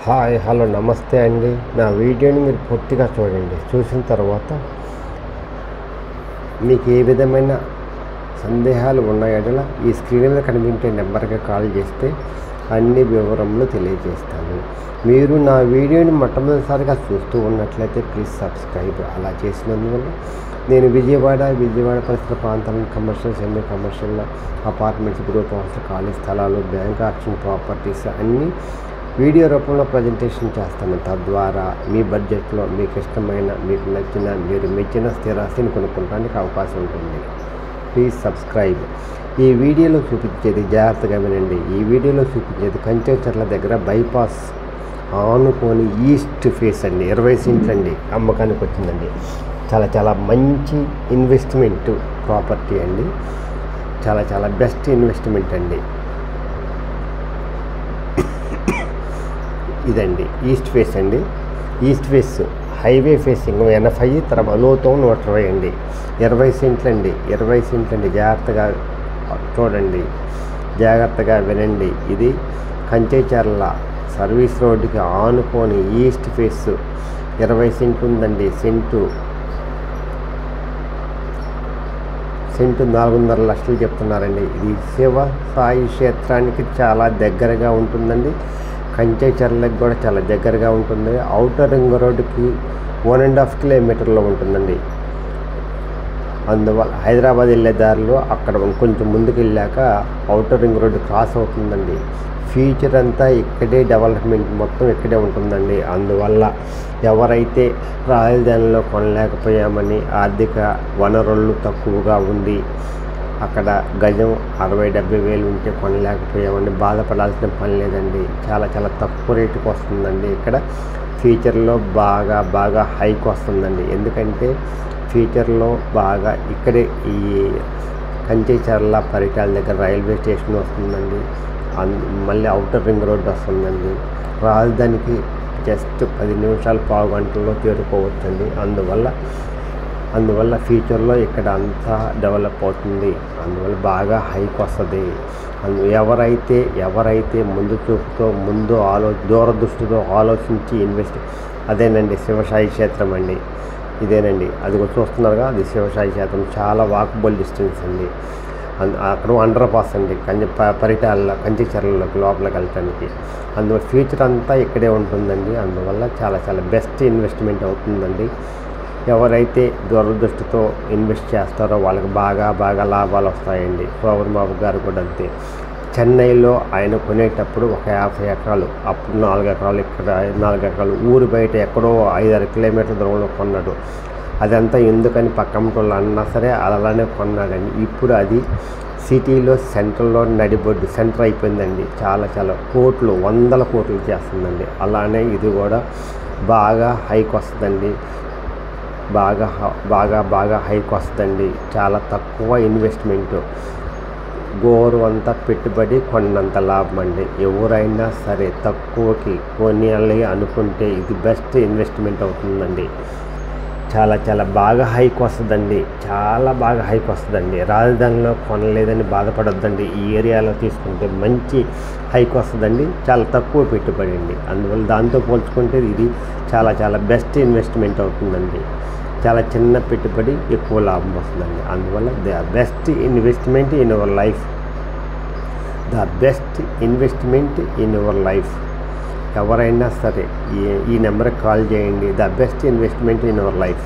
Hi hello నమస్తే అండి. నా వీడియోని మీరు పూర్తిగా చూడండి. చూసిన తర్వాత మీకు ఏ విధమైన సందేహాలు ఉన్నాయో ఈ స్క్రీన్ మీద కనిపించే నెంబర్కి కాల్ చేస్తే అన్ని వివరములు తెలియజేస్తాను. మీరు నా వీడియోని మొట్టమొదటిసారిగా చూస్తూ ఉన్నట్లయితే ప్లీజ్ సబ్స్క్రైబ్. అలా చేసినందువల్ల నేను విజయవాడ పరిసర ప్రాంతాలను commercial, semi commercial, apartments, group house, ఖాళీ స్థలాలు, బ్యాంక్ ఆక్షన్ ప్రాపర్టీస్ అన్నీ వీడియో రూపంలో ప్రజెంటేషన్ చేస్తాను. తద్వారా మీ బడ్జెట్లో మీకు ఇష్టమైన, మీకు నచ్చిన, మీరు మెచ్చిన స్థిరాస్తిని కొనుక్కోవడానికి అవకాశం ఉంటుంది. Please subscribe. ఈ వీడియోలో చూపించేది జాగ్రత్తగా వినండి. ఈ వీడియోలో చూపించేది కంచెచర్ల దగ్గర బైపాస్ ఆనుకొని ఈస్ట్ ఫేస్ అండి, 20 సెంట్లు అండి, అమ్మకానికి వచ్చిందండి. చాలా మంచి ఇన్వెస్ట్మెంట్ ప్రాపర్టీ అండి. చాలా బెస్ట్ ఇన్వెస్ట్మెంట్ అండి. ఇదండి ఈస్ట్ ఫేస్ అండి. ఈస్ట్ ఫేస్ హైవే ఫేసింగ్ 80, తర్వాత లోతో 120 అండి. 20 సెంట్లు అండి. 20 సెంట్లు అండి. జాగ్రత్తగా చూడండి, జాగ్రత్తగా వినండి. ఇది కంచెచర్ల సర్వీస్ రోడ్డుకి ఆనుకొని ఈస్ట్ ఫేస్ 20 సెంట్లు ఉందండి. సెంటు 4.5 లక్షలు చెప్తున్నారండి. ఇది శివ సాయి క్షేత్రానికి చాలా దగ్గరగా ఉంటుందండి. కంచెచర్లకు కూడా చాలా దగ్గరగా ఉంటుంది. ఔటర్ రింగ్ రోడ్డుకి 1.5 కిలోమీటర్లో ఉంటుందండి. అందువల్ల హైదరాబాద్ వెళ్ళే దారిలో అక్కడ కొంచెం ముందుకు వెళ్ళాక ఔటర్ రింగ్ రోడ్డు క్రాస్ అవుతుందండి. ఫ్యూచర్ అంతా ఇక్కడే, డెవలప్మెంట్ మొత్తం ఇక్కడే ఉంటుందండి. అందువల్ల ఎవరైతే రాజధానిలో కొనలేకపోయామని, ఆర్థిక వనరులు తక్కువగా ఉండి అక్కడ గజం 60-70 వేలు ఉంటే కొనలేకపోయామని బాధపడాల్సిన పని లేదండి. చాలా తక్కువ రేటుకి వస్తుందండి. ఇక్కడ ఫ్యూచర్లో బాగా హైక్ వస్తుందండి. ఎందుకంటే ఫ్యూచర్లో బాగా ఇక్కడే ఈ కంచెచర్ల పరిటాల దగ్గర రైల్వే స్టేషన్ వస్తుందండి. మళ్ళీ ఔటర్ రింగ్ రోడ్డు వస్తుందండి. రాజధానికి జస్ట్ 10 నిమిషాలు, పావు గంటల్లో చేరుకోవచ్చండి. అందువల్ల ఫ్యూచర్లో ఇక్కడ అంతా డెవలప్ అవుతుంది. అందువల్ల బాగా హైక్ వస్తుంది. ఎవరైతే ముందు చూపుతో, దూరదృష్టితో ఆలోచించి ఇన్వెస్ట్, అదేనండి శివసాయి క్షేత్రం అండి. ఇదేనండి, అది చూస్తున్నారుగా, అది శివసాయి క్షేత్రం. చాలా వాకబుల్ డిస్టెన్స్ అండి. అక్కడ అండర్ పాస్ అండి, పరిటాల కంచెచర్లలోకి లోపలికి వెళ్ళటానికి. అందువల్ల ఫ్యూచర్ అంతా ఇక్కడే ఉంటుందండి. అందువల్ల చాలా బెస్ట్ ఇన్వెస్ట్మెంట్ అవుతుందండి. ఎవరైతే దూరదృష్టితో ఇన్వెస్ట్ చేస్తారో వాళ్ళకి బాగా లాభాలు వస్తాయండి. శోభన్ బాబు గారు కూడా అంతే. చెన్నైలో ఆయన కొనేటప్పుడు ఒక 50 ఎకరాలు, అప్పుడు 4 ఎకరాలు, ఇక్కడ 4 ఎకరాలు, ఊరు బయట ఎక్కడో 5-6 కిలోమీటర్ల దూరంలో కొన్నాడు. అదంతా ఎందుకని పక్కమటోళ్ళు అన్నా సరే అలానే కొన్నాడండి. ఇప్పుడు అది సిటీలో సెంట్రల్లో నడిబొడ్డు సెంటర్ అయిపోయిందండి. చాలా కోట్లు, 100 కోట్లు చేస్తుందండి. అలానే ఇది కూడా బాగా హైక్ వస్తుందండి. బాగా హైక్ వస్తుందండి. చాలా తక్కువ ఇన్వెస్ట్మెంట్, గోరు అంతా పెట్టుబడి కొన్నంత లాభం అండి. ఎవరైనా సరే తక్కువకి కొనాలి అనుకుంటే ఇది బెస్ట్ ఇన్వెస్ట్మెంట్ అవుతుందండి. చాలా బాగా హైక్ వస్తుందండి. చాలా బాగా హైక్ వస్తుందండి. రాజధానిలో కొనలేదని బాధపడొద్దండి. ఈ ఏరియాలో తీసుకుంటే మంచి హైక్ వస్తుందండి. చాలా తక్కువ పెట్టుబడి అండి. అందువల్ల దాంతో పోల్చుకుంటే ఇది చాలా బెస్ట్ ఇన్వెస్ట్మెంట్ అవుతుందండి. చాలా చిన్న పెట్టుబడి, ఎక్కువ లాభం వస్తుందండి. అందువల్ల the best investment in your life. The best investment in your life. ఎవరైనా సరే ఈ నెంబర్కి కాల్ చేయండి. The best investment in your life.